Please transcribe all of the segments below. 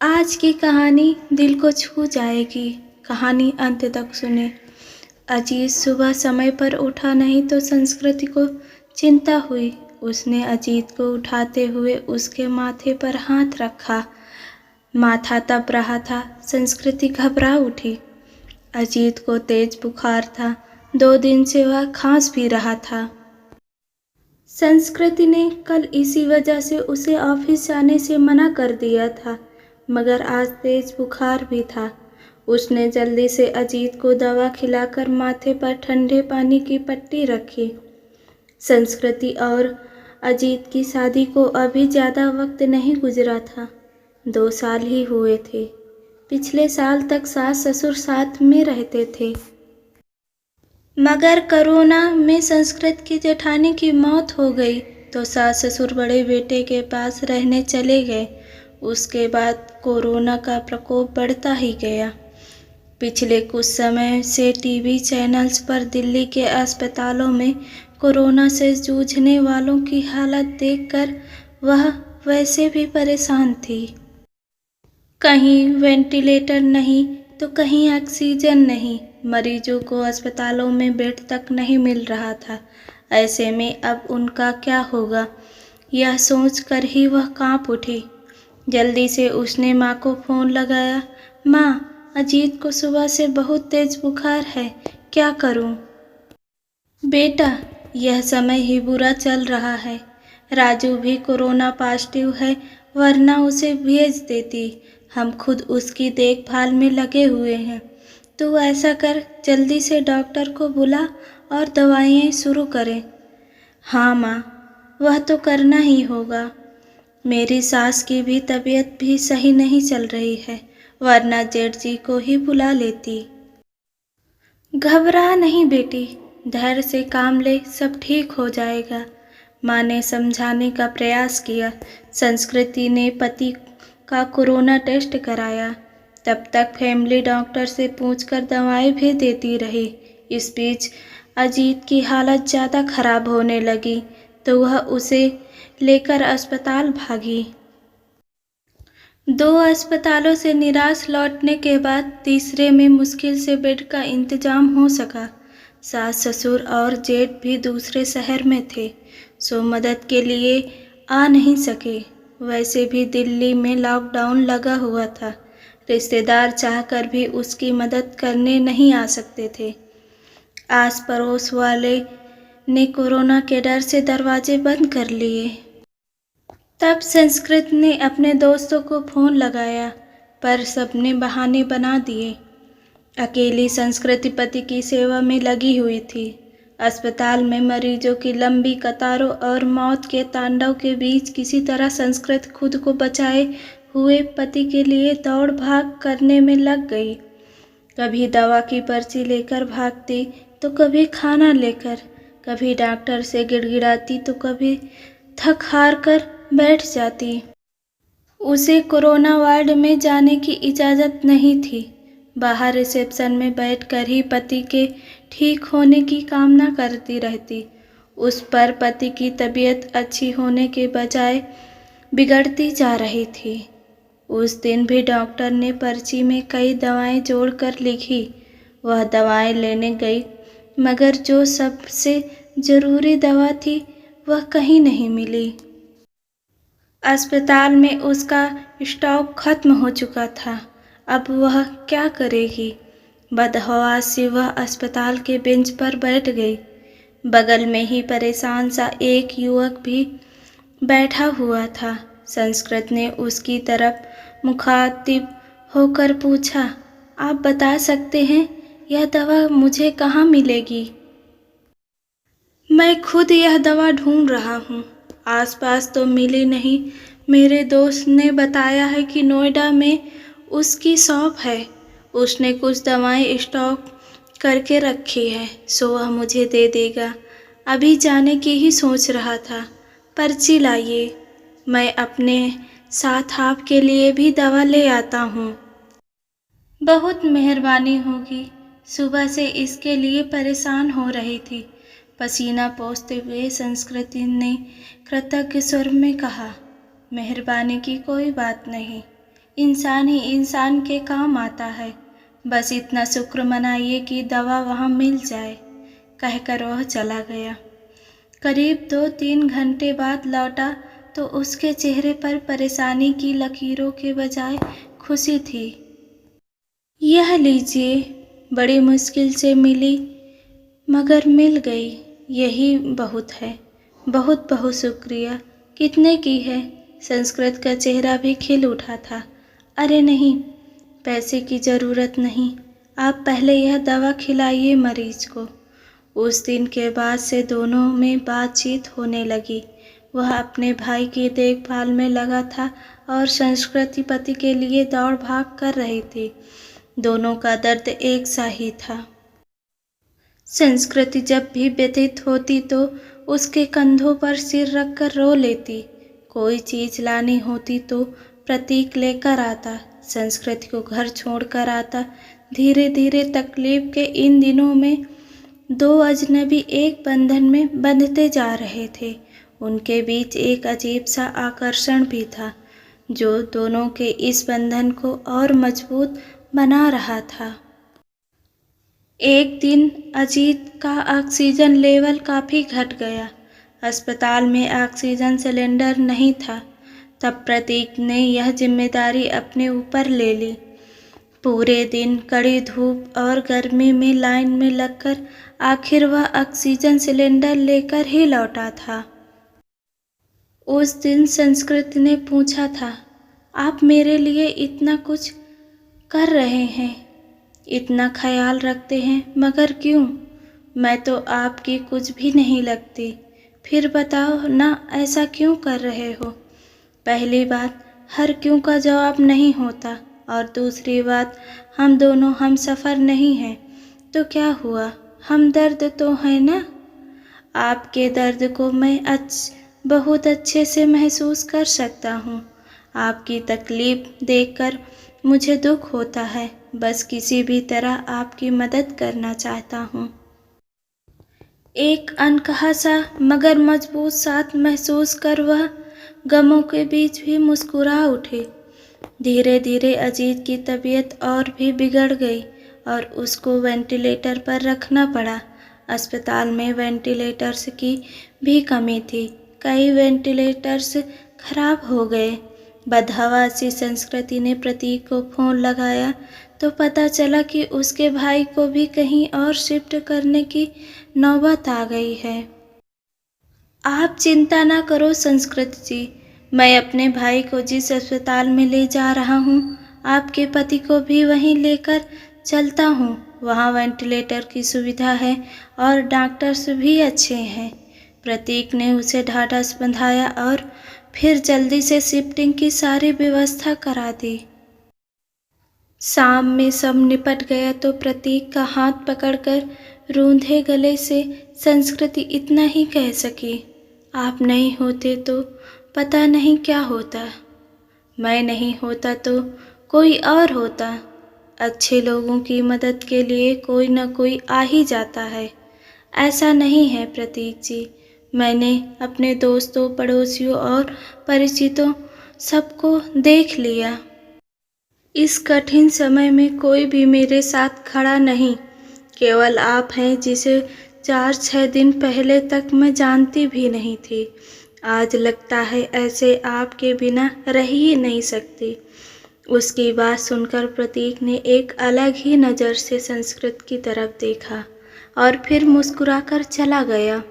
आज की कहानी दिल को छू जाएगी। कहानी अंत तक सुने। अजीत सुबह समय पर उठा नहीं तो संस्कृति को चिंता हुई। उसने अजीत को उठाते हुए उसके माथे पर हाथ रखा। माथा तप रहा था। संस्कृति घबरा उठी। अजीत को तेज बुखार था। 2 दिन से वह खांस भी रहा था। संस्कृति ने कल इसी वजह से उसे ऑफिस जाने से मना कर दिया था, मगर आज तेज बुखार भी था। उसने जल्दी से अजीत को दवा खिलाकर माथे पर ठंडे पानी की पट्टी रखी। संस्कृति और अजीत की शादी को अभी ज़्यादा वक्त नहीं गुजरा था। 2 साल ही हुए थे। पिछले साल तक सास ससुर साथ में रहते थे, मगर कोरोना में संस्कृत की जेठानी की मौत हो गई तो सास ससुर बड़े बेटे के पास रहने चले गए। उसके बाद कोरोना का प्रकोप बढ़ता ही गया। पिछले कुछ समय से टीवी चैनल्स पर दिल्ली के अस्पतालों में कोरोना से जूझने वालों की हालत देखकर वह वैसे भी परेशान थी। कहीं वेंटिलेटर नहीं तो कहीं ऑक्सीजन नहीं। मरीजों को अस्पतालों में बेड तक नहीं मिल रहा था। ऐसे में अब उनका क्या होगा, यह सोचकर ही वह कांप उठी। जल्दी से उसने माँ को फ़ोन लगाया। माँ, अजीत को सुबह से बहुत तेज बुखार है, क्या करूँ? बेटा, यह समय ही बुरा चल रहा है। राजू भी कोरोना पॉजिटिव है, वरना उसे भेज देती। हम खुद उसकी देखभाल में लगे हुए हैं। तू ऐसा कर, जल्दी से डॉक्टर को बुला और दवाइयाँ शुरू करें। हाँ माँ, वह तो करना ही होगा। मेरी सास की भी तबीयत भी सही नहीं चल रही है, वरना जेठ जी को ही बुला लेती। घबरा नहीं बेटी, धैर्य से काम ले, सब ठीक हो जाएगा। माँ ने समझाने का प्रयास किया। संस्कृति ने पति का कोरोना टेस्ट कराया। तब तक फैमिली डॉक्टर से पूछकर दवाएं भी देती रही। इस बीच अजीत की हालत ज़्यादा खराब होने लगी तो वह उसे लेकर अस्पताल भागी। 2 अस्पतालों से निराश लौटने के बाद तीसरे में मुश्किल से बेड का इंतजाम हो सका। सास ससुर और जेठ भी दूसरे शहर में थे, सो मदद के लिए आ नहीं सके। वैसे भी दिल्ली में लॉकडाउन लगा हुआ था। रिश्तेदार चाहकर भी उसकी मदद करने नहीं आ सकते थे। आस पड़ोस वाले ने कोरोना के डर से दरवाजे बंद कर लिए। तब संस्कृत ने अपने दोस्तों को फ़ोन लगाया, पर सबने बहाने बना दिए। अकेली संस्कृति पति की सेवा में लगी हुई थी। अस्पताल में मरीजों की लंबी कतारों और मौत के तांडव के बीच किसी तरह संस्कृत खुद को बचाए हुए पति के लिए दौड़ भाग करने में लग गई। कभी दवा की पर्ची लेकर भागती तो कभी खाना लेकर, कभी डॉक्टर से गिड़गिड़ाती तो कभी थक हार कर बैठ जाती। उसे कोरोना वार्ड में जाने की इजाज़त नहीं थी। बाहर रिसेप्शन में बैठकर ही पति के ठीक होने की कामना करती रहती। उस पर पति की तबीयत अच्छी होने के बजाय बिगड़ती जा रही थी। उस दिन भी डॉक्टर ने पर्ची में कई दवाएं जोड़कर लिखी। वह दवाएं लेने गई, मगर जो सबसे ज़रूरी दवा थी वह कहीं नहीं मिली। अस्पताल में उसका स्टॉक खत्म हो चुका था। अब वह क्या करेगी? बदहवास सी वह अस्पताल के बेंच पर बैठ गई। बगल में ही परेशान सा एक युवक भी बैठा हुआ था। संस्कृत ने उसकी तरफ मुखातिब होकर पूछा, आप बता सकते हैं यह दवा मुझे कहाँ मिलेगी? मैं खुद यह दवा ढूंढ रहा हूँ, आसपास तो मिली नहीं। मेरे दोस्त ने बताया है कि नोएडा में उसकी शॉप है। उसने कुछ दवाएं स्टॉक करके रखी है, सो वह मुझे दे देगा। अभी जाने की ही सोच रहा था। पर्ची लाइए, मैं अपने साथ आपके लिए भी दवा ले आता हूँ। बहुत मेहरबानी होगी। सुबह से इसके लिए परेशान हो रही थी। पसीना पोंछते हुए संस्कृति ने कृतज्ञ स्वर में कहा, मेहरबानी की कोई बात नहीं, इंसान ही इंसान के काम आता है। बस इतना शुक्र मनाइए कि दवा वहाँ मिल जाए, कहकर वह चला गया। करीब 2-3 घंटे बाद लौटा तो उसके चेहरे पर परेशानी की लकीरों के बजाय खुशी थी। यह लीजिए, बड़ी मुश्किल से मिली मगर मिल गई, यही बहुत है। बहुत बहुत शुक्रिया। कितने की है? संस्कृत का चेहरा भी खिल उठा था। अरे नहीं, पैसे की ज़रूरत नहीं, आप पहले यह दवा खिलाइए मरीज को। उस दिन के बाद से दोनों में बातचीत होने लगी। वह अपने भाई की देखभाल में लगा था और संस्कृति पति के लिए दौड़ भाग कर रही थी। दोनों का दर्द एक सा ही था। संस्कृति जब भी व्यथित होती तो उसके कंधों पर सिर रखकर रो लेती। कोई चीज़ लानी होती तो प्रतीक लेकर आता, संस्कृति को घर छोड़कर आता। धीरे धीरे तकलीफ के इन दिनों में दो अजनबी एक बंधन में बंधते जा रहे थे। उनके बीच एक अजीब सा आकर्षण भी था जो दोनों के इस बंधन को और मजबूत बना रहा था। एक दिन अजीत का ऑक्सीजन लेवल काफ़ी घट गया। अस्पताल में ऑक्सीजन सिलेंडर नहीं था। तब प्रतीक ने यह जिम्मेदारी अपने ऊपर ले ली। पूरे दिन कड़ी धूप और गर्मी में लाइन में लगकर आखिर वह ऑक्सीजन सिलेंडर लेकर ही लौटा था। उस दिन संस्कृत ने पूछा था, आप मेरे लिए इतना कुछ कर रहे हैं, इतना ख्याल रखते हैं, मगर क्यों? मैं तो आपकी कुछ भी नहीं लगती। फिर बताओ ना, ऐसा क्यों कर रहे हो? पहली बात, हर क्यों का जवाब नहीं होता, और दूसरी बात, हम दोनों हम सफ़र नहीं हैं तो क्या हुआ, हम दर्द तो है ना। आपके दर्द को मैं बहुत अच्छे से महसूस कर सकता हूँ। आपकी तकलीफ़ देखकर मुझे दुख होता है। बस किसी भी तरह आपकी मदद करना चाहता हूँ। एक अनकहा सा मगर मजबूत साथ महसूस कर वह गमों के बीच भी मुस्कुरा उठे। धीरे धीरे अजीत की तबीयत और भी बिगड़ गई और उसको वेंटिलेटर पर रखना पड़ा। अस्पताल में वेंटिलेटर्स की भी कमी थी। कई वेंटिलेटर्स खराब हो गए। बदहवा सी संस्कृति ने प्रतीक को फ़ोन लगाया तो पता चला कि उसके भाई को भी कहीं और शिफ्ट करने की नौबत आ गई है। आप चिंता ना करो संस्कृति जी, मैं अपने भाई को जिस अस्पताल में ले जा रहा हूँ, आपके पति को भी वहीं लेकर चलता हूँ। वहाँ वेंटिलेटर की सुविधा है और डॉक्टर्स भी अच्छे हैं। प्रतीक ने उसे ढाढ़स बंधाया और फिर जल्दी से शिफ्टिंग की सारी व्यवस्था करा दी। शाम में सब निपट गया तो प्रतीक का हाथ पकड़कर रूंधे गले से संस्कृति इतना ही कह सकी, आप नहीं होते तो पता नहीं क्या होता। मैं नहीं होता तो कोई और होता। अच्छे लोगों की मदद के लिए कोई न कोई आ ही जाता है। ऐसा नहीं है प्रतीक जी, मैंने अपने दोस्तों, पड़ोसियों और परिचितों सबको देख लिया। इस कठिन समय में कोई भी मेरे साथ खड़ा नहीं। केवल आप हैं जिसे 4-6 दिन पहले तक मैं जानती भी नहीं थी। आज लगता है ऐसे आपके बिना रह ही नहीं सकती। उसकी बात सुनकर प्रतीक ने एक अलग ही नज़र से संस्कृत की तरफ देखा और फिर मुस्कुराकर चला गया।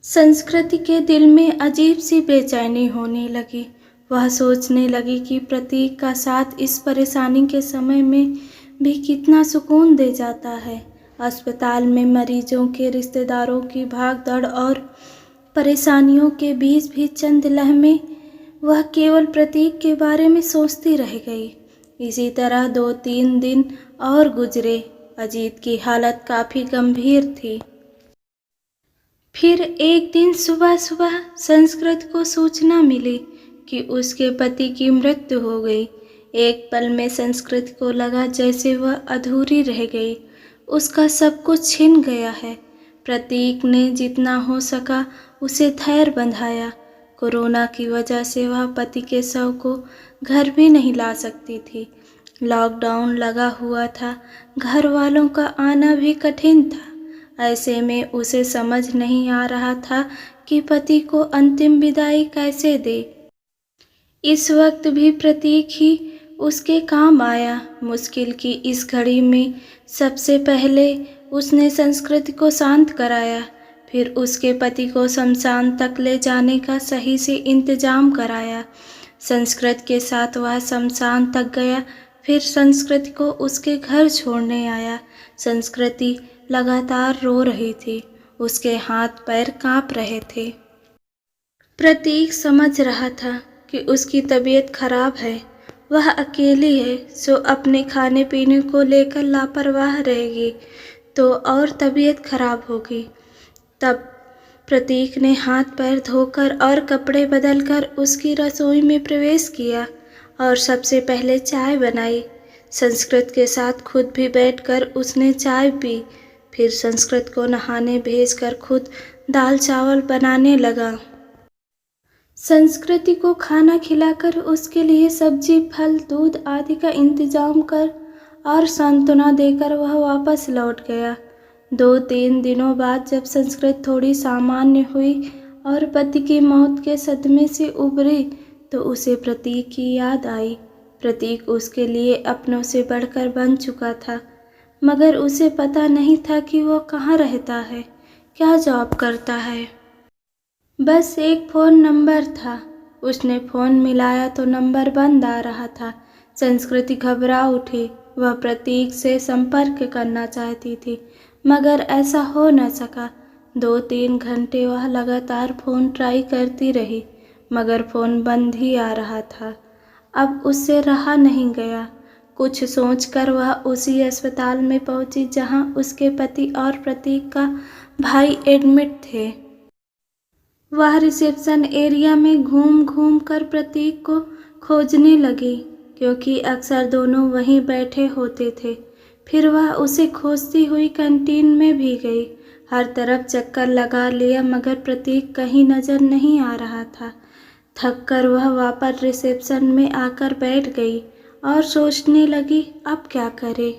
संस्कृति के दिल में अजीब सी बेचैनी होने लगी। वह सोचने लगी कि प्रतीक का साथ इस परेशानी के समय में भी कितना सुकून दे जाता है। अस्पताल में मरीजों के रिश्तेदारों की भागदौड़ और परेशानियों के बीच भी चंद लम्हे वह केवल प्रतीक के बारे में सोचती रह गई। इसी तरह 2-3 दिन और गुजरे। अजीत की हालत काफ़ी गंभीर थी। फिर एक दिन सुबह सुबह संस्कृत को सूचना मिली कि उसके पति की मृत्यु हो गई। एक पल में संस्कृत को लगा जैसे वह अधूरी रह गई। उसका सब कुछ छिन गया है। प्रतीक ने जितना हो सका उसे धैर्य बंधाया। कोरोना की वजह से वह पति के शव को घर भी नहीं ला सकती थी। लॉकडाउन लगा हुआ था, घर वालों का आना भी कठिन था। ऐसे में उसे समझ नहीं आ रहा था कि पति को अंतिम विदाई कैसे दे। इस वक्त भी प्रतीक ही उसके काम आया। मुश्किल की इस घड़ी में सबसे पहले उसने संस्कृति को शांत कराया, फिर उसके पति को शमशान तक ले जाने का सही से इंतजाम कराया। संस्कृत के साथ वह शमशान तक गया, फिर संस्कृति को उसके घर छोड़ने आया। संस्कृति लगातार रो रही थी, उसके हाथ पैर कांप रहे थे। प्रतीक समझ रहा था कि उसकी तबीयत खराब है, वह अकेली है, सो अपने खाने पीने को लेकर लापरवाह रहेगी तो और तबीयत खराब होगी। तब प्रतीक ने हाथ पैर धोकर और कपड़े बदलकर उसकी रसोई में प्रवेश किया और सबसे पहले चाय बनाई। संस्कृत के साथ खुद भी बैठकर उसने चाय पी, फिर संस्कृत को नहाने भेजकर खुद दाल चावल बनाने लगा। संस्कृति को खाना खिलाकर उसके लिए सब्जी, फल, दूध आदि का इंतजाम कर और सांत्वना देकर वह वापस लौट गया। 2-3 दिनों बाद जब संस्कृत थोड़ी सामान्य हुई और पति की मौत के सदमे से उबरी तो उसे प्रतीक की याद आई। प्रतीक उसके लिए अपनों से बढ़कर बन चुका था, मगर उसे पता नहीं था कि वो कहाँ रहता है, क्या जॉब करता है। बस एक फ़ोन नंबर था। उसने फ़ोन मिलाया तो नंबर बंद आ रहा था। संस्कृति घबरा उठी। वह प्रतीक से संपर्क करना चाहती थी, मगर ऐसा हो न सका। 2-3 घंटे वह लगातार फ़ोन ट्राई करती रही, मगर फ़ोन बंद ही आ रहा था। अब उससे रहा नहीं गया। कुछ सोचकर वह उसी अस्पताल में पहुंची जहां उसके पति और प्रतीक का भाई एडमिट थे। वह रिसेप्शन एरिया में घूम घूम कर प्रतीक को खोजने लगी, क्योंकि अक्सर दोनों वहीं बैठे होते थे। फिर वह उसे खोजती हुई कैंटीन में भी गई। हर तरफ चक्कर लगा लिया, मगर प्रतीक कहीं नज़र नहीं आ रहा था। थक कर वह वापस रिसेप्शन में आकर बैठ गई और सोचने लगी, अब क्या करे।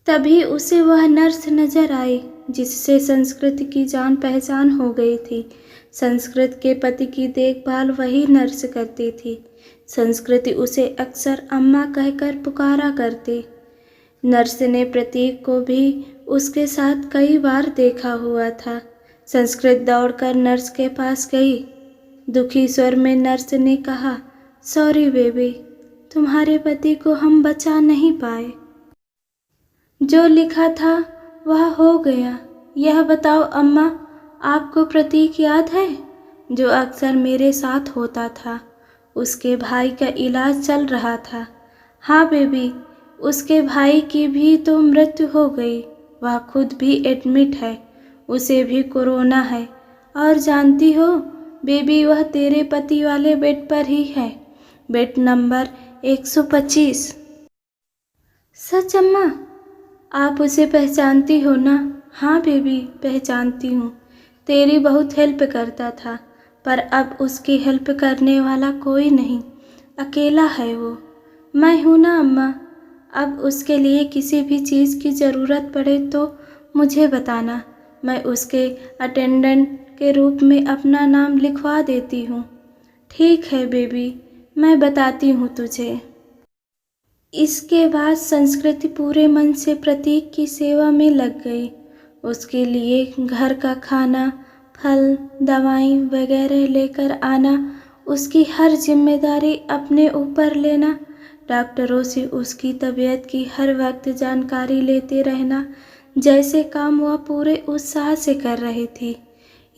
तभी उसे वह नर्स नजर आई जिससे संस्कृत की जान पहचान हो गई थी। संस्कृत के पति की देखभाल वही नर्स करती थी। संस्कृति उसे अक्सर अम्मा कहकर पुकारा करती। नर्स ने प्रतीक को भी उसके साथ कई बार देखा हुआ था। संस्कृत दौड़कर नर्स के पास गई। दुखी स्वर में नर्स ने कहा, सॉरी बेबी, तुम्हारे पति को हम बचा नहीं पाए। जो लिखा था वह हो गया। यह बताओ अम्मा, आपको प्रतीक याद है, जो अक्सर मेरे साथ होता था? उसके भाई का इलाज चल रहा था। हाँ बेबी, उसके भाई की भी तो मृत्यु हो गई। वह खुद भी एडमिट है, उसे भी कोरोना है। और जानती हो बेबी, वह तेरे पति वाले बेड पर ही है, बेड नंबर 125। सच अम्मा? आप उसे पहचानती हो ना? हाँ बेबी, पहचानती हूँ। तेरी बहुत हेल्प करता था, पर अब उसकी हेल्प करने वाला कोई नहीं, अकेला है वो। मैं हूँ ना अम्मा। अब उसके लिए किसी भी चीज़ की ज़रूरत पड़े तो मुझे बताना, मैं उसके अटेंडेंट के रूप में अपना नाम लिखवा देती हूँ। ठीक है बेबी, मैं बताती हूँ तुझे। इसके बाद संस्कृति पूरे मन से प्रतीक की सेवा में लग गई। उसके लिए घर का खाना, फल, दवाई वगैरह लेकर आना, उसकी हर जिम्मेदारी अपने ऊपर लेना, डॉक्टरों से उसकी तबीयत की हर वक्त जानकारी लेते रहना, जैसे काम वह पूरे उत्साह से कर रही थी।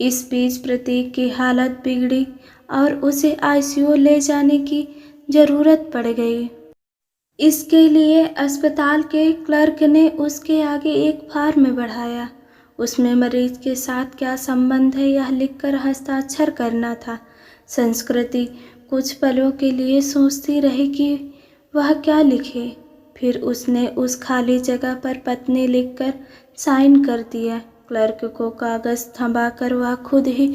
इस बीच प्रतीक की हालत बिगड़ी और उसे आईसीयू ले जाने की ज़रूरत पड़ गई। इसके लिए अस्पताल के क्लर्क ने उसके आगे एक फॉर्म बढ़ाया। उसमें मरीज के साथ क्या संबंध है यह लिखकर हस्ताक्षर करना था। संस्कृति कुछ पलों के लिए सोचती रही कि वह क्या लिखे। फिर उसने उस खाली जगह पर पत्नी लिखकर साइन कर दिया। क्लर्क को कागज़ थमाकर वह खुद ही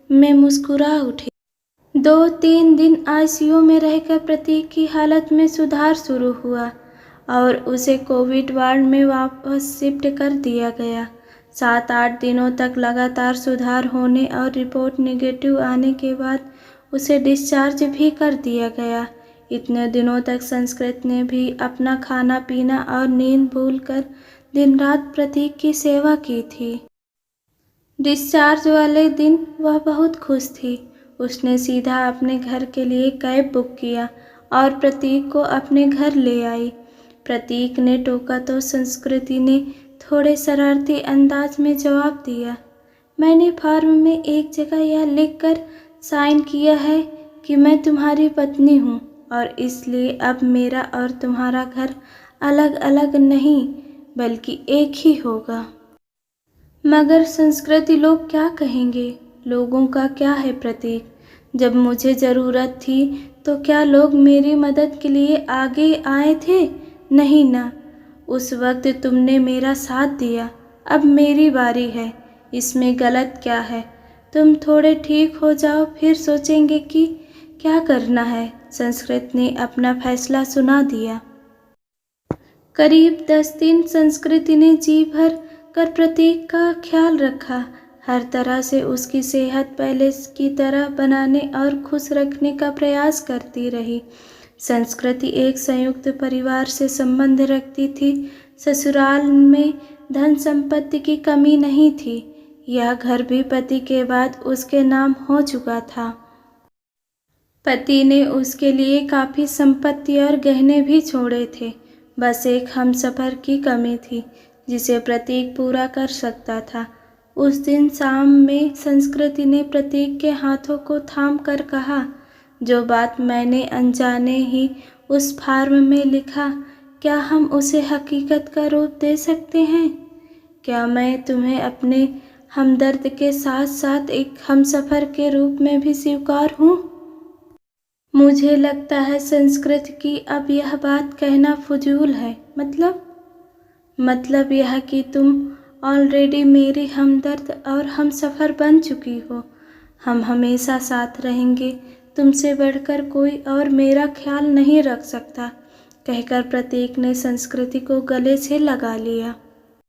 में मुस्कुरा उठी। 2-3 दिन आईसीयू में रहकर प्रतीक की हालत में सुधार शुरू हुआ और उसे कोविड वार्ड में वापस शिफ्ट कर दिया गया। 7-8 दिनों तक लगातार सुधार होने और रिपोर्ट नेगेटिव आने के बाद उसे डिस्चार्ज भी कर दिया गया। इतने दिनों तक संस्कृत ने भी अपना खाना पीना और नींद भूलकर दिन रात प्रतीक की सेवा की थी। डिस्चार्ज वाले दिन वह बहुत खुश थी। उसने सीधा अपने घर के लिए कैब बुक किया और प्रतीक को अपने घर ले आई। प्रतीक ने टोका तो संस्कृति ने थोड़े शरारती अंदाज में जवाब दिया, मैंने फॉर्म में एक जगह यह लिखकर साइन किया है कि मैं तुम्हारी पत्नी हूँ और इसलिए अब मेरा और तुम्हारा घर अलग अलग नहीं बल्कि एक ही होगा। मगर संस्कृति लोग क्या कहेंगे? लोगों का क्या है प्रतीक? जब मुझे ज़रूरत थी तो क्या लोग मेरी मदद के लिए आगे आए थे? नहीं ना। उस वक्त तुमने मेरा साथ दिया, अब मेरी बारी है। इसमें गलत क्या है? तुम थोड़े ठीक हो जाओ फिर सोचेंगे कि क्या करना है। संस्कृत ने अपना फैसला सुना दिया। करीब 10 दिन संस्कृति ने जी भर कर प्रतीक का ख्याल रखा। हर तरह से उसकी सेहत पहले की तरह बनाने और खुश रखने का प्रयास करती रही। संस्कृति एक संयुक्त परिवार से संबंध रखती थी। ससुराल में धन संपत्ति की कमी नहीं थी। यह घर भी पति के बाद उसके नाम हो चुका था। पति ने उसके लिए काफ़ी संपत्ति और गहने भी छोड़े थे। बस एक हमसफ़र की कमी थी जिसे प्रतीक पूरा कर सकता था। उस दिन शाम में संस्कृति ने प्रतीक के हाथों को थाम कर कहा, जो बात मैंने अनजाने ही उस फॉर्म में लिखा, क्या हम उसे हकीकत का रूप दे सकते हैं? क्या मैं तुम्हें अपने हमदर्द के साथ साथ एक हमसफ़र के रूप में भी स्वीकार हूँ? मुझे लगता है संस्कृत की अब यह बात कहना फजूल है। मतलब यह कि तुम ऑलरेडी मेरी हमदर्द और हमसफ़र बन चुकी हो। हम हमेशा साथ रहेंगे। तुमसे बढ़कर कोई और मेरा ख्याल नहीं रख सकता, कहकर प्रतीक ने संस्कृति को गले से लगा लिया।